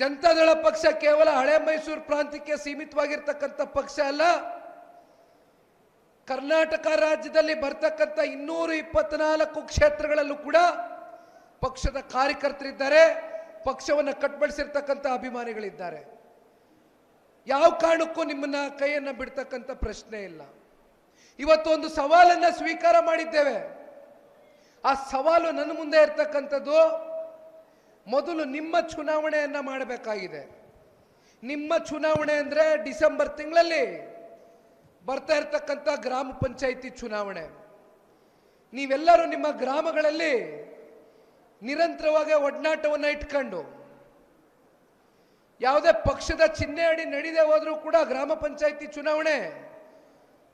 ಜನತಾದಳ ಪಕ್ಷ ಕೇವಲ ಹಳೆ ಮೈಸೂರು ಪ್ರಾಂತ್ಯಕ್ಕೆ ಸೀಮಿತವಾಗಿರ್ತಕ್ಕಂಥ ಪಕ್ಷ ಅಲ್ಲ. ಕರ್ನಾಟಕ ರಾಜ್ಯದಲ್ಲಿ ಬರ್ತಕ್ಕಂಥ 224 ಕ್ಷೇತ್ರಗಳಲ್ಲೂ ಕೂಡ ಪಕ್ಷದ ಕಾರ್ಯಕರ್ತರಿದ್ದಾರೆ, ಪಕ್ಷವನ್ನು ಕಟ್ಬಡಿಸಿರ್ತಕ್ಕಂಥ ಅಭಿಮಾನಿಗಳಿದ್ದಾರೆ. ಯಾವ ಕಾರಣಕ್ಕೂ ನಿಮ್ಮನ್ನ ಕೈಯನ್ನು ಬಿಡ್ತಕ್ಕಂಥ ಪ್ರಶ್ನೆ ಇಲ್ಲ. ಇವತ್ತು ಒಂದು ಸವಾಲನ್ನು ಸ್ವೀಕಾರ ಮಾಡಿದ್ದೇವೆ. ಆ ಸವಾಲು ನನ್ನ ಮುಂದೆ ಇರ್ತಕ್ಕಂಥದ್ದು, ಮೊದಲು ನಿಮ್ಮ ಚುನಾವಣೆಯನ್ನು ಮಾಡಬೇಕಾಗಿದೆ. ನಿಮ್ಮ ಚುನಾವಣೆ ಅಂದರೆ ಡಿಸೆಂಬರ್ ತಿಂಗಳಲ್ಲಿ ಬರ್ತಾ ಇರ್ತಕ್ಕಂಥ ಗ್ರಾಮ ಪಂಚಾಯಿತಿ ಚುನಾವಣೆ. ನೀವೆಲ್ಲರೂ ನಿಮ್ಮ ಗ್ರಾಮಗಳಲ್ಲಿ ನಿರಂತರವಾಗಿ ಒಡನಾಟವನ್ನು ಇಟ್ಕೊಂಡು ಯಾವುದೇ ಪಕ್ಷದ ಚಿಹ್ನೆ ಅಡಿ ನಡೀದೇ ಹೋದರೂ ಕೂಡ ಗ್ರಾಮ ಪಂಚಾಯಿತಿ ಚುನಾವಣೆ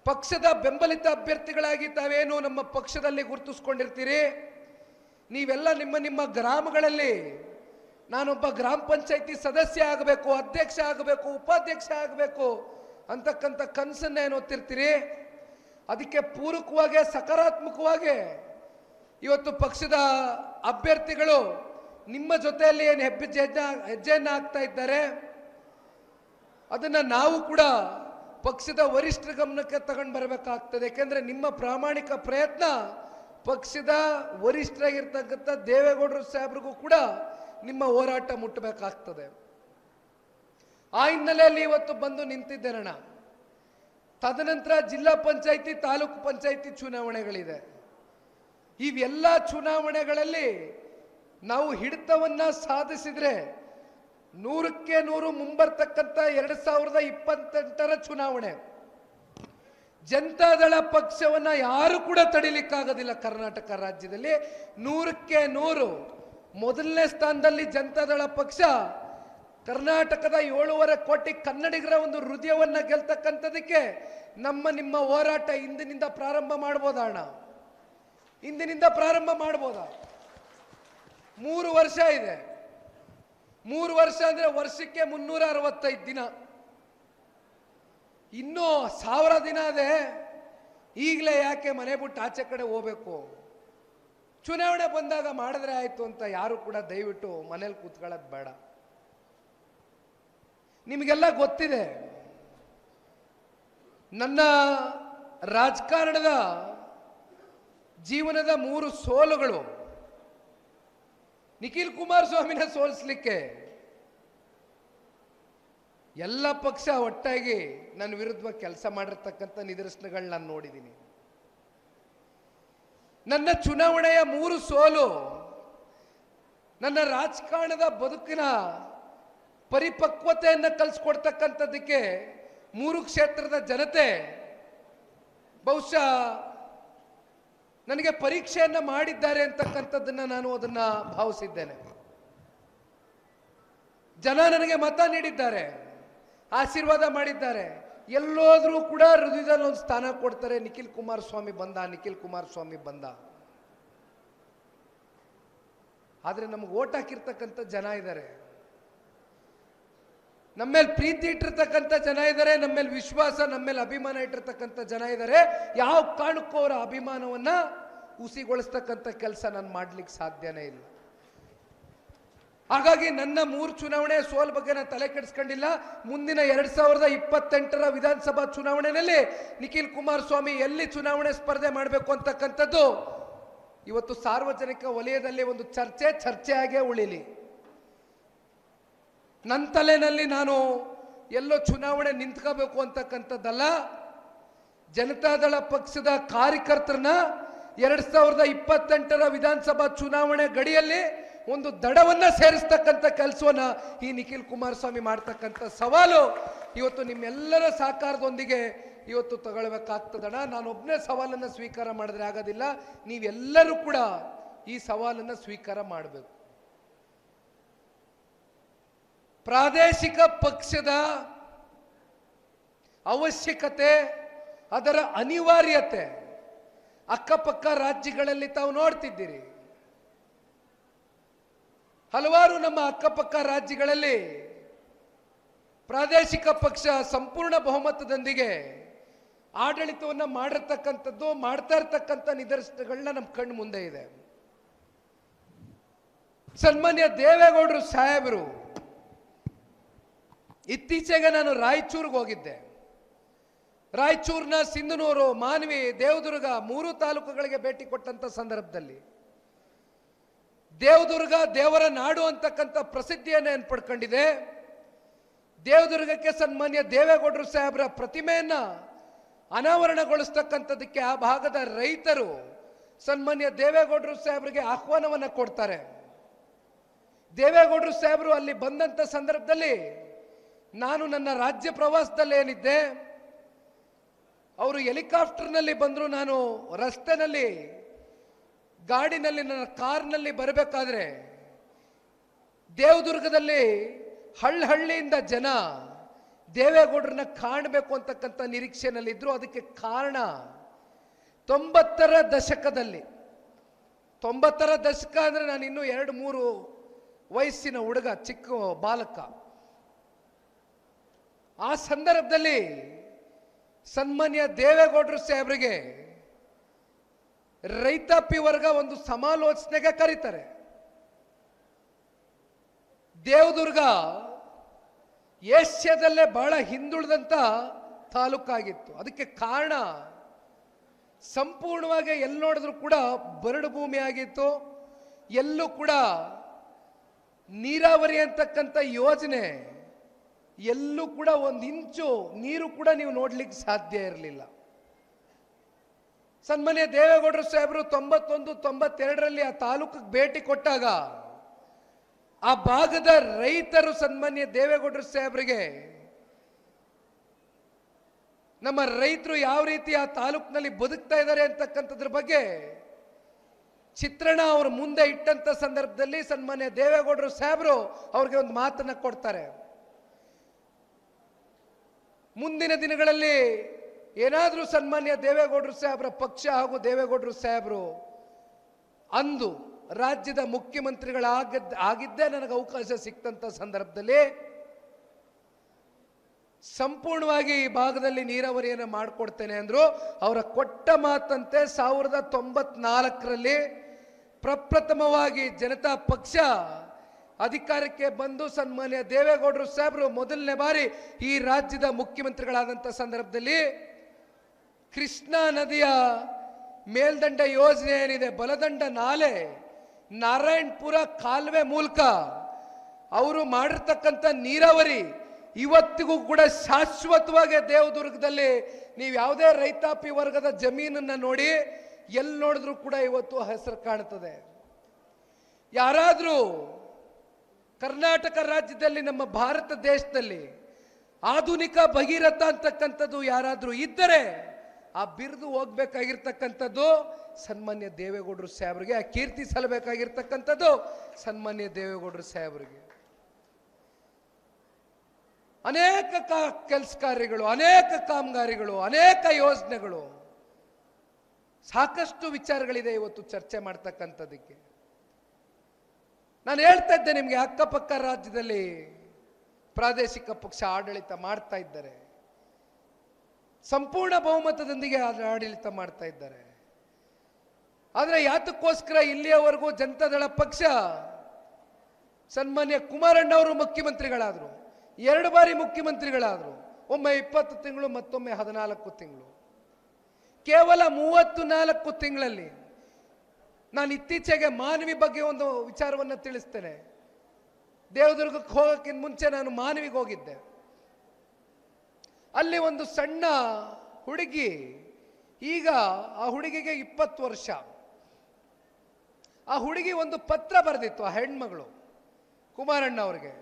ಪಕ್ಷದ ಬೆಂಬಲಿತ ಅಭ್ಯರ್ಥಿಗಳಾಗಿ ತಾವೇನು ನಮ್ಮ ಪಕ್ಷದಲ್ಲಿ ಗುರುತಿಸ್ಕೊಂಡಿರ್ತೀರಿ, ನೀವೆಲ್ಲ ನಿಮ್ಮ ನಿಮ್ಮ ಗ್ರಾಮಗಳಲ್ಲಿ ನಾನೊಬ್ಬ ಗ್ರಾಮ ಪಂಚಾಯಿತಿ ಸದಸ್ಯ ಆಗಬೇಕು, ಅಧ್ಯಕ್ಷ ಆಗಬೇಕು, ಉಪಾಧ್ಯಕ್ಷ ಆಗಬೇಕು ಅಂತಕ್ಕಂಥ ಕನಸನ್ನ ಏನು ಹೊತ್ತಿರ್ತೀರಿ. ಅದಕ್ಕೆ ಪೂರಕವಾಗಿ ಸಕಾರಾತ್ಮಕವಾಗಿ ಇವತ್ತು ಪಕ್ಷದ ಅಭ್ಯರ್ಥಿಗಳು ನಿಮ್ಮ ಜೊತೆಯಲ್ಲಿ ಏನು ಹೆಜ್ಜೆಯನ್ನು ಹಾಕ್ತಾ ಇದ್ದಾರೆ, ಅದನ್ನ ನಾವು ಕೂಡ ಪಕ್ಷದ ವರಿಷ್ಠರ ಗಮನಕ್ಕೆ ತಗೊಂಡು ಬರಬೇಕಾಗ್ತದೆ. ಯಾಕೆಂದ್ರೆ ನಿಮ್ಮ ಪ್ರಾಮಾಣಿಕ ಪ್ರಯತ್ನ ಪಕ್ಷದ ವರಿಷ್ಠರಾಗಿರ್ತಕ್ಕಂಥ ದೇವೇಗೌಡರು ಸಾಹೇಬ್ರಿಗೂ ಕೂಡ ನಿಮ್ಮ ಹೋರಾಟ ಮುಟ್ಟಬೇಕಾಗ್ತದೆ. ಆ ಹಿನ್ನೆಲೆಯಲ್ಲಿ ಇವತ್ತು ಬಂದು ನಿಂತಿದ್ದೇನಣ್ಣ. ತದನಂತರ ಜಿಲ್ಲಾ ಪಂಚಾಯಿತಿ, ತಾಲೂಕು ಪಂಚಾಯಿತಿ ಚುನಾವಣೆಗಳಿದೆ. ಇವೆಲ್ಲ ಚುನಾವಣೆಗಳಲ್ಲಿ ನಾವು ಹಿಡಿತವನ್ನ ಸಾಧಿಸಿದ್ರೆ 100ಕ್ಕೆ 100 ಮುಂಬರ್ತಕ್ಕಂಥ 2028ರ ಚುನಾವಣೆ ಜನತಾದಳ ಪಕ್ಷವನ್ನ ಯಾರು ಕೂಡ ತಡಿಲಿಕ್ಕಾಗೋದಿಲ್ಲ. ಕರ್ನಾಟಕ ರಾಜ್ಯದಲ್ಲಿ 100ಕ್ಕೆ 100 ಮೊದಲನೇ ಸ್ಥಾನದಲ್ಲಿ ಜನತಾದಳ ಪಕ್ಷ ಕರ್ನಾಟಕದ 7.5 ಕೋಟಿ ಕನ್ನಡಿಗರ ಒಂದು ಹೃದಯವನ್ನ ಗೆಲ್ತಕ್ಕಂಥದಕ್ಕೆ ನಿಮ್ಮ ಹೋರಾಟ ಇಂದಿನಿಂದ ಪ್ರಾರಂಭ ಮಾಡ್ಬೋದಾ ಅಣ್ಣ? ಇಂದಿನಿಂದ ಪ್ರಾರಂಭ ಮಾಡ್ಬೋದಾ? 3 ವರ್ಷ ಇದೆ. 3 ವರ್ಷ ಅಂದ್ರೆ ವರ್ಷಕ್ಕೆ 365 ದಿನ, ಇನ್ನೂ 1000 ದಿನ ಇದೆ. ಈಗಲೇ ಯಾಕೆ ಮನೆ ಬಿಟ್ಟು ಆಚೆ ಕಡೆ ಹೋಗ್ಬೇಕು? ಚುನಾವಣೆ ಬಂದಾಗ ಮಾಡಿದ್ರೆ ಆಯ್ತು ಅಂತ ಯಾರು ಕೂಡ ದಯವಿಟ್ಟು ಮನೇಲಿ ಕೂತ್ಕೊಳ್ಳೋದು ಬೇಡ. ನಿಮಗೆಲ್ಲ ಗೊತ್ತಿದೆ, ನನ್ನ ರಾಜಕಾರಣದ ಜೀವನದ 3 ಸೋಲುಗಳು. ನಿಖಿಲ್ ಕುಮಾರಸ್ವಾಮಿನ ಸೋಲಿಸಲಿಕ್ಕೆ ಎಲ್ಲ ಪಕ್ಷ ಒಟ್ಟಾಗಿ ನನ್ನ ವಿರುದ್ಧ ಕೆಲಸ ಮಾಡಿರ್ತಕ್ಕಂಥ ನಿದರ್ಶನಗಳು ನಾನು ನೋಡಿದ್ದೀನಿ. ನನ್ನ ಚುನಾವಣೆಯ 3 ಸೋಲು ನನ್ನ ರಾಜಕಾರಣದ ಬದುಕಿನ ಪರಿಪಕ್ವತೆಯನ್ನು ಕಲಿಸ್ಕೊಡ್ತಕ್ಕಂಥದ್ದಕ್ಕೆ 3 ಕ್ಷೇತ್ರದ ಜನತೆ ಬಹುಶಃ ನನಗೆ ಪರೀಕ್ಷೆಯನ್ನ ಮಾಡಿದ್ದಾರೆ ಅಂತಕ್ಕಂಥದ್ದನ್ನ ನಾನು ಅದನ್ನ ಭಾವಿಸಿದ್ದೇನೆ. ಜನ ನನಗೆ ಮತ ನೀಡಿದ್ದಾರೆ, ಆಶೀರ್ವಾದ ಮಾಡಿದ್ದಾರೆ. ಎಲ್ಲೋದ್ರೂ ಕೂಡ ಹೃದಯದಲ್ಲಿ ಒಂದು ಸ್ಥಾನ ಕೊಡ್ತಾರೆ, ನಿಖಿಲ್ ಕುಮಾರಸ್ವಾಮಿ ಬಂದ, ನಿಖಿಲ್ ಕುಮಾರಸ್ವಾಮಿ ಬಂದ. ಆದ್ರೆ ನಮ್ಗೆ ಓಟ್ ಹಾಕಿರ್ತಕ್ಕಂಥ ಜನ ಇದ್ದಾರೆ, ನಮ್ಮೇಲೆ ಪ್ರೀತಿ ಇಟ್ಟಿರ್ತಕ್ಕಂಥ ಜನ ಇದ್ದಾರೆ, ನಮ್ಮೇಲೆ ವಿಶ್ವಾಸ, ನಮ್ಮೇಲೆ ಅಭಿಮಾನ ಇಟ್ಟಿರ್ತಕ್ಕಂಥ ಜನ ಇದ್ದಾರೆ. ಯಾವ ಕಾರಣಕ್ಕೂ ಅವರ ಅಭಿಮಾನವನ್ನ ಹುಸಿಗೊಳಿಸ್ತಕ್ಕಂಥ ಕೆಲಸ ನಾನು ಮಾಡ್ಲಿಕ್ಕೆ ಸಾಧ್ಯನೇ ಇಲ್ಲ. ಹಾಗಾಗಿ ನನ್ನ 3 ಚುನಾವಣೆ ಸೋಲ್ ಬಗ್ಗೆ ನಾನು ತಲೆ ಕೆಡಿಸ್ಕೊಂಡಿಲ್ಲ. ಮುಂದಿನ 2028ರ ವಿಧಾನಸಭಾ ಚುನಾವಣೆಯಲ್ಲಿ ನಿಖಿಲ್ ಕುಮಾರಸ್ವಾಮಿ ಎಲ್ಲಿ ಚುನಾವಣೆ ಸ್ಪರ್ಧೆ ಮಾಡಬೇಕು ಅಂತಕ್ಕಂಥದ್ದು ಇವತ್ತು ಸಾರ್ವಜನಿಕ ವಲಯದಲ್ಲಿ ಒಂದು ಚರ್ಚೆಯಾಗೇ ಉಳಿಲಿ. ನನ್ನ ತಲೆನಲ್ಲಿ ನಾನು ಎಲ್ಲೋ ಚುನಾವಣೆ ನಿಂತ್ಕೋಬೇಕು ಅಂತಕ್ಕಂಥದ್ದಲ್ಲ. ಜನತಾದಳ ಪಕ್ಷದ ಕಾರ್ಯಕರ್ತರನ್ನ 2028ರ ವಿಧಾನಸಭಾ ಚುನಾವಣೆ ಗಡಿಯಲ್ಲಿ ಒಂದು ದಡವನ್ನ ಸೇರಿಸ್ತಕ್ಕಂಥ ಕೆಲಸವನ್ನ ಈ ನಿಖಿಲ್ ಕುಮಾರಸ್ವಾಮಿ ಮಾಡ್ತಕ್ಕಂಥ ಸವಾಲು ಇವತ್ತು ನಿಮ್ಮೆಲ್ಲರ ಸಹಕಾರದೊಂದಿಗೆ ಇವತ್ತು ತಗೊಳ್ಬೇಕಾಗ್ತದಣ್ಣ. ನಾನೊಬ್ಬನೇ ಸವಾಲನ್ನು ಸ್ವೀಕಾರ ಮಾಡಿದ್ರೆ ಆಗೋದಿಲ್ಲ, ನೀವೆಲ್ಲರೂ ಕೂಡ ಈ ಸವಾಲನ್ನು ಸ್ವೀಕಾರ ಮಾಡಬೇಕು. ಪ್ರಾದೇಶಿಕ ಪಕ್ಷದ ಅವಶ್ಯಕತೆ, ಅದರ ಅನಿವಾರ್ಯತೆ ಅಕ್ಕಪಕ್ಕ ರಾಜ್ಯಗಳಲ್ಲಿ ತಾವು ನೋಡ್ತಿದ್ದೀರಿ. ಹಲವಾರು ನಮ್ಮ ಅಕ್ಕಪಕ್ಕ ರಾಜ್ಯಗಳಲ್ಲಿ ಪ್ರಾದೇಶಿಕ ಪಕ್ಷ ಸಂಪೂರ್ಣ ಬಹುಮತದೊಂದಿಗೆ ಆಡಳಿತವನ್ನು ಮಾಡಿರ್ತಕ್ಕಂಥದ್ದು, ಮಾಡ್ತಾ ಇರ್ತಕ್ಕಂಥ ನಿದರ್ಶನಗಳನ್ನ ನಮ್ಮ ಕಣ್ಣು ಮುಂದೆ ಇದೆ. ಸನ್ಮಾನ್ಯ ದೇವೇಗೌಡರು ಸಾಹೇಬರು ಇತ್ತೀಚೆಗೆ ನಾನು ರಾಯಚೂರಿಗೆ ಹೋಗಿದ್ದೆ. ರಾಯಚೂರಿನ ಸಿಂಧನೂರು, ಮಾನ್ವಿ, ದೇವದುರ್ಗ 3 ತಾಲೂಕುಗಳಿಗೆ ಭೇಟಿ ಕೊಟ್ಟಂತ ಸಂದರ್ಭದಲ್ಲಿ ದೇವದುರ್ಗ ದೇವರ ನಾಡು ಅಂತಕ್ಕಂಥ ಪ್ರಸಿದ್ಧಿಯನ್ನು ಏನು ಪಡ್ಕೊಂಡಿದೆ. ದೇವದುರ್ಗಕ್ಕೆ ಸನ್ಮಾನ್ಯ ದೇವೇಗೌಡರು ಸಾಹೇಬರ ಪ್ರತಿಮೆಯನ್ನ ಅನಾವರಣಗೊಳಿಸ್ತಕ್ಕಂಥದಕ್ಕೆ ಆ ಭಾಗದ ರೈತರು ಸನ್ಮಾನ್ಯ ದೇವೇಗೌಡರು ಸಾಹೇಬರಿಗೆ ಆಹ್ವಾನವನ್ನು ಕೊಡ್ತಾರೆ. ದೇವೇಗೌಡರು ಸಾಹೇಬರು ಅಲ್ಲಿ ಬಂದಂತ ಸಂದರ್ಭದಲ್ಲಿ ನಾನು ನನ್ನ ರಾಜ್ಯ ಪ್ರವಾಸದಲ್ಲಿ ಏನಿದ್ದೆ, ಅವರು ಹೆಲಿಕಾಪ್ಟರ್ನಲ್ಲಿ ಬಂದರು. ನಾನು ರಸ್ತೆನಲ್ಲಿ ಗಾಡಿನಲ್ಲಿ ನನ್ನ ಕಾರ್ನಲ್ಲಿ ಬರಬೇಕಾದ್ರೆ ದೇವದುರ್ಗದಲ್ಲಿ ಹಳ್ಳಿಯಿಂದ ಜನ ದೇವೇಗೌಡರನ್ನ ಕಾಣಬೇಕು ಅಂತಕ್ಕಂಥ ನಿರೀಕ್ಷೆನಲ್ಲಿದ್ದರು. ಅದಕ್ಕೆ ಕಾರಣ 90ರ ದಶಕದಲ್ಲಿ, 90ರ ದಶಕ ಅಂದರೆ ನಾನು ಇನ್ನೂ 2-3 ವಯಸ್ಸಿನ ಹುಡುಗ, ಚಿಕ್ಕ ಬಾಲಕ. ಆ ಸಂದರ್ಭದಲ್ಲಿ ಸನ್ಮಾನ್ಯ ದೇವೇಗೌಡರು ಸಾಹೇಬರಿಗೆ ರೈತಾಪಿ ವರ್ಗ ಒಂದು ಸಮಾಲೋಚನೆಗೆ ಕರೀತಾರೆ. ದೇವದುರ್ಗ ಏಷ್ಯಾದಲ್ಲೇ ಬಹಳ ಹಿಂದುಳಿದಂತ ತಾಲೂಕಾಗಿತ್ತು. ಅದಕ್ಕೆ ಕಾರಣ ಸಂಪೂರ್ಣವಾಗಿ ಎಲ್ಲಿ ನೋಡಿದ್ರು ಕೂಡ ಬರಡು ಭೂಮಿ ಆಗಿತ್ತು. ಎಲ್ಲೂ ಕೂಡ ನೀರಾವರಿ ಅಂತಕ್ಕಂಥ ಯೋಜನೆ ಎಲ್ಲೂ ಕೂಡ 1 ಇಂಚು ನೀರು ಕೂಡ ನೀವು ನೋಡ್ಲಿಕ್ಕೆ ಸಾಧ್ಯ ಇರಲಿಲ್ಲ. ಸನ್ಮಾನ್ಯ ದೇವೇಗೌಡರು ಸಾಹೇಬರು 91-92ರಲ್ಲಿ ಆ ತಾಲೂಕಿಗೆ ಭೇಟಿ ಕೊಟ್ಟಾಗ ಆ ಭಾಗದ ರೈತರು ಸನ್ಮಾನ್ಯ ದೇವೇಗೌಡರು ಸಾಹೇಬರಿಗೆ ನಮ್ಮ ರೈತರು ಯಾವ ರೀತಿ ಆ ತಾಲೂಕಿನಲ್ಲಿ ಬದುಕ್ತಾ ಇದ್ದಾರೆ ಅಂತಕ್ಕಂಥದ್ರ ಬಗ್ಗೆ ಚಿತ್ರಣ ಅವ್ರ ಮುಂದೆ ಇಟ್ಟಂತ ಸಂದರ್ಭದಲ್ಲಿ ಸನ್ಮಾನ್ಯ ದೇವೇಗೌಡರು ಸಾಹೇಬರು ಅವ್ರಿಗೆ ಒಂದು ಮಾತನ್ನ ಕೊಡ್ತಾರೆ. ಮುಂದಿನ ದಿನಗಳಲ್ಲಿ ಏನಾದರೂ ಸನ್ಮಾನ್ಯ ದೇವೇಗೌಡರು ಸಾಹೇಬರ ಪಕ್ಷ ಹಾಗೂ ದೇವೇಗೌಡರು ಸಾಹೇಬರು ಅಂದು ರಾಜ್ಯದ ಮುಖ್ಯಮಂತ್ರಿಗಳಾಗಿದ್ದೇ ನನಗೆ ಅವಕಾಶ ಸಿಕ್ತಂತ ಸಂದರ್ಭದಲ್ಲಿ ಸಂಪೂರ್ಣವಾಗಿ ಈ ಭಾಗದಲ್ಲಿ ನೀರಾವರಿಯನ್ನು ಮಾಡಿಕೊಡ್ತೇನೆ ಅಂದ್ರು. ಅವರ ಕೊಟ್ಟ ಮಾತಂತೆ 1994ರಲ್ಲಿ ಪ್ರಪ್ರಥಮವಾಗಿ ಜನತಾ ಪಕ್ಷ ಅಧಿಕಾರಕ್ಕೆ ಬಂದು ಸನ್ಮಾನ್ಯ ದೇವೇಗೌಡರು ಸಾಹೇಬರು ಮೊದಲನೇ ಬಾರಿ ಈ ರಾಜ್ಯದ ಮುಖ್ಯಮಂತ್ರಿಗಳಾದಂಥ ಸಂದರ್ಭದಲ್ಲಿ ಕೃಷ್ಣಾ ನದಿಯ ಮೇಲ್ದಂಡ ಯೋಜನೆ ಏನಿದೆ, ಬಲದಂಡ ನಾಲೆ, ನಾರಾಯಣಪುರ ಕಾಲುವೆ ಮೂಲಕ ಅವರು ಮಾಡಿರ್ತಕ್ಕಂಥ ನೀರಾವರಿ ಇವತ್ತಿಗೂ ಕೂಡ ಶಾಶ್ವತವಾಗಿ ದೇವದುರ್ಗದಲ್ಲಿ ನೀವು ಯಾವುದೇ ರೈತಾಪಿ ವರ್ಗದ ಜಮೀನನ್ನ ನೋಡಿ ಎಲ್ಲಿ ನೋಡಿದ್ರು ಕೂಡ ಇವತ್ತು ಹೆಸರು ಕಾಣುತ್ತದೆ. ಯಾರಾದರೂ ಕರ್ನಾಟಕ ರಾಜ್ಯದಲ್ಲಿ, ನಮ್ಮ ಭಾರತ ದೇಶದಲ್ಲಿ ಆಧುನಿಕ ಭಗೀರಥ ಅಂತಕ್ಕಂಥದ್ದು ಯಾರಾದರೂ ಇದ್ದರೆ ಆ ಬಿರುದು ಹೋಗ್ಬೇಕಾಗಿರ್ತಕ್ಕಂಥದ್ದು ಸನ್ಮಾನ್ಯ ದೇವೇಗೌಡರು ಸಾಹೇಬರಿಗೆ, ಆ ಕೀರ್ತಿ ಸಲ್ಲಬೇಕಾಗಿರ್ತಕ್ಕಂಥದ್ದು ಸನ್ಮಾನ್ಯ ದೇವೇಗೌಡರು ಸಾಹೇಬರಿಗೆ. ಅನೇಕ ಕೆಲಸ ಕಾರ್ಯಗಳು, ಅನೇಕ ಕಾಮಗಾರಿಗಳು, ಅನೇಕ ಯೋಜನೆಗಳು, ಸಾಕಷ್ಟು ವಿಚಾರಗಳಿದೆ ಇವತ್ತು ಚರ್ಚೆ ಮಾಡ್ತಕ್ಕಂಥದಕ್ಕೆ. ನಾನು ಹೇಳ್ತಾ ಇದ್ದೆ ನಿಮಗೆ, ಅಕ್ಕಪಕ್ಕ ರಾಜ್ಯದಲ್ಲಿ ಪ್ರಾದೇಶಿಕ ಪಕ್ಷ ಆಡಳಿತ ಮಾಡ್ತಾ ಇದ್ದಾರೆ, ಸಂಪೂರ್ಣ ಬಹುಮತದೊಂದಿಗೆ ಆಡಳಿತ ಮಾಡ್ತಾ ಇದ್ದಾರೆ. ಆದರೆ ಯಾತಕ್ಕೋಸ್ಕರ ಇಲ್ಲಿಯವರೆಗೂ ಜನತಾದಳ ಪಕ್ಷ ಸನ್ಮಾನ್ಯ ಕುಮಾರಣ್ಣವರು ಮುಖ್ಯಮಂತ್ರಿಗಳಾದರು, 2 ಬಾರಿ ಮುಖ್ಯಮಂತ್ರಿಗಳಾದರು, ಒಮ್ಮೆ 20 ತಿಂಗಳು, ಮತ್ತೊಮ್ಮೆ 14 ತಿಂಗಳು. ಕೇವಲ 34 ತಿಂಗಳಲ್ಲಿ ನಾನು ಇತ್ತೀಚೆಗೆ ಮಾನ್ವಿ ಬಗ್ಗೆ ಒಂದು ವಿಚಾರವನ್ನು ತಿಳಿಸ್ತೇನೆ. ದೇವದುರ್ಗಕ್ಕೆ ಹೋಗೋಕ್ಕಿಂತ ಮುಂಚೆ ನಾನು ಮಾನ್ವಿಗೆ ಹೋಗಿದ್ದೆ. ಅಲ್ಲಿ ಒಂದು ಸಣ್ಣ ಹುಡುಗಿ, ಈಗ ಆ ಹುಡುಗಿಗೆ 20 ವರ್ಷ. ಆ ಹುಡುಗಿ ಒಂದು ಪತ್ರ ಬರೆದಿತ್ತು, ಆ ಹೆಣ್ಮಗಳು ಕುಮಾರಣ್ಣ ಅವರಿಗೆ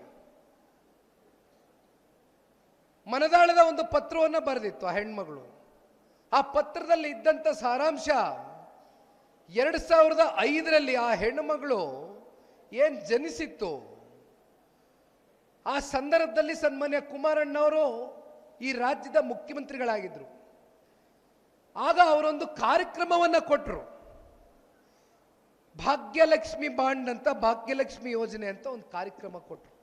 ಮನದಾಳದ ಒಂದು ಪತ್ರವನ್ನು ಬರೆದಿತ್ತು ಆ ಹೆಣ್ಮಗಳು. ಆ ಪತ್ರದಲ್ಲಿ ಇದ್ದಂಥ ಸಾರಾಂಶ 2005ರಲ್ಲಿ ಆ ಹೆಣ್ಣುಮಗಳು ಏನ್ ಜನಿಸಿತ್ತು, ಆ ಸಂದರ್ಭದಲ್ಲಿ ಸನ್ಮಾನ್ಯ ಕುಮಾರಣ್ಣವರು ಈ ರಾಜ್ಯದ ಮುಖ್ಯಮಂತ್ರಿಗಳಾಗಿದ್ರು. ಆಗ ಅವರೊಂದು ಕಾರ್ಯಕ್ರಮವನ್ನು ಕೊಟ್ಟರು, ಭಾಗ್ಯಲಕ್ಷ್ಮಿ ಬಾಂಡ್ ಅಂತ, ಭಾಗ್ಯಲಕ್ಷ್ಮಿ ಯೋಜನೆ ಅಂತ ಒಂದು ಕಾರ್ಯಕ್ರಮ ಕೊಟ್ಟರು.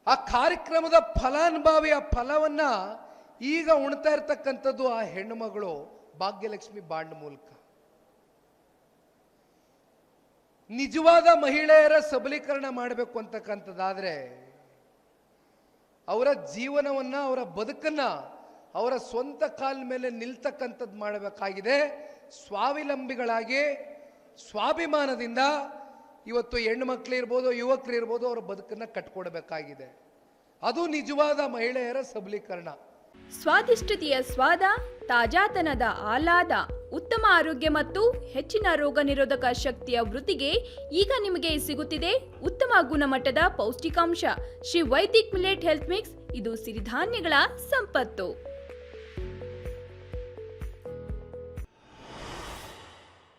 ಆ ಕಾರ್ಯಕ್ರಮದ ಫಲಾನುಭವಿಯ ಫಲವನ್ನ ಈಗ ಉಣ್ತಾ ಇರ್ತಕ್ಕಂಥದ್ದು ಆ ಹೆಣ್ಣು ಮಗಳು ಭಾಗ್ಯಲಕ್ಷ್ಮಿ ಬಾಂಡ್ ಮೂಲಕ. ನಿಜವಾದ ಮಹಿಳೆಯರ ಸಬಲೀಕರಣ ಮಾಡಬೇಕು ಅಂತಕ್ಕಂಥದ್ದಾದ್ರೆ ಅವರ ಜೀವನವನ್ನು, ಅವರ ಬದುಕನ್ನು ಅವರ ಸ್ವಂತ ಕಾಲ ಮೇಲೆ ನಿಲ್ತಕ್ಕಂಥದ್ದು ಮಾಡಬೇಕಾಗಿದೆ. ಸ್ವಾವಲಂಬಿಗಳಾಗಿ ಸ್ವಾಭಿಮಾನದಿಂದ ಇವತ್ತು ಹೆಣ್ಣು ಮಕ್ಕಳಿರ್ಬೋದು, ಯುವಕರಿರ್ಬೋದು, ಅವರ ಬದುಕನ್ನು ಕಟ್ಕೊಡ್ಬೇಕಾಗಿದೆ. ಅದು ನಿಜವಾದ ಮಹಿಳೆಯರ ಸಬಲೀಕರಣ. ಸ್ವಾದಿಷ್ಟತೆಯ ಸ್ವಾದ, ತಾಜಾತನದ ಆಹ್ಲಾದ, ಉತ್ತಮ ಆರೋಗ್ಯ ಮತ್ತು ಹೆಚ್ಚಿನ ರೋಗ ನಿರೋಧಕ ಶಕ್ತಿಯ ವೃದ್ಧಿಗೆ ಈಗ ನಿಮಗೆ ಸಿಗುತ್ತಿದೆ ಉತ್ತಮ ಗುಣಮಟ್ಟದ ಪೌಷ್ಟಿಕಾಂಶ. Shri Vaidik millet health mix. ಇದು ಸಿರಿಧಾನ್ಯಗಳ ಸಂಪತ್ತು.